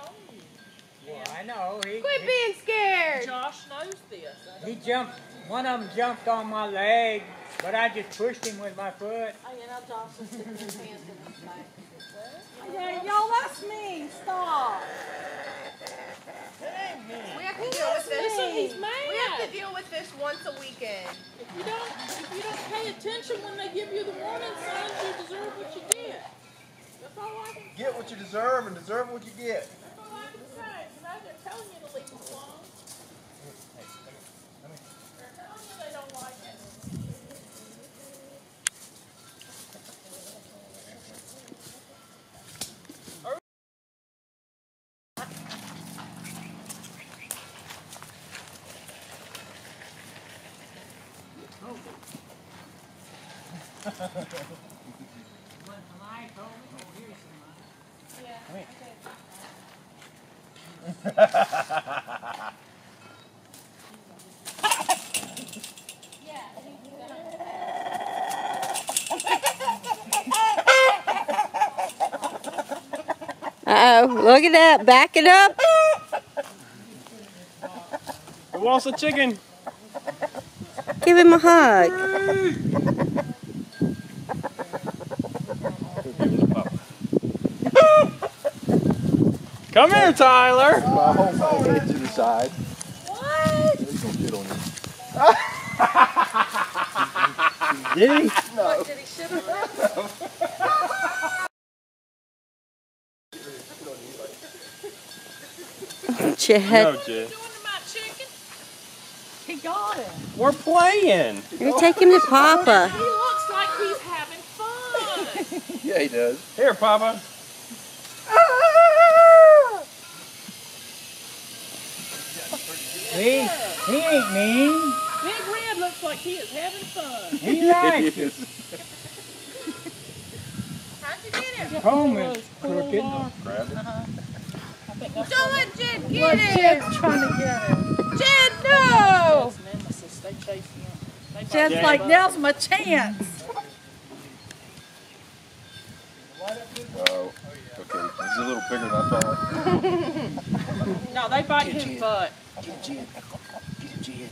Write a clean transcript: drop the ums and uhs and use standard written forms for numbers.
told you. Well, I know. Quit being scared. Josh knows this. He jumped. One of them jumped on my leg, but I just pushed him with my foot. Oh, you know, Josh was sticking his hands in his back. Yeah, y'all, that's mean. Stop. We have to deal with this. He's mad. We have to deal with this once a weekend. If you don't pay attention when they give you the warning signs, you deserve what you get. That's all I can say. Get what you deserve and deserve what you get. That's all I can say. You know, they're telling you to leave them alone. They're telling you they don't like it. Uh-oh, look at that. Back it up. Who wants a chicken? Give him a hug. Come here, Tyler. My whole head to the side. What? He's gonna get on you. Did he? No. Did he shit on Chad. No, Jed. Doing to my chicken? He got it. We're playing. You're taking to Papa. He looks like he's having fun. Yeah, he does. Here, Papa. See? He ain't mean. Big Red looks like he is having fun. He likes it. How'd you get him? Comb is crooked. Grab it. Don't let Jed get him. Jed's trying to get him. Jed, no. His nemesis, they chase him. They Jed's bite like, him. now's my chance. Oh, okay. He's a little bigger than I thought. No, they bite his butt. Get Jed. Get him, Jed.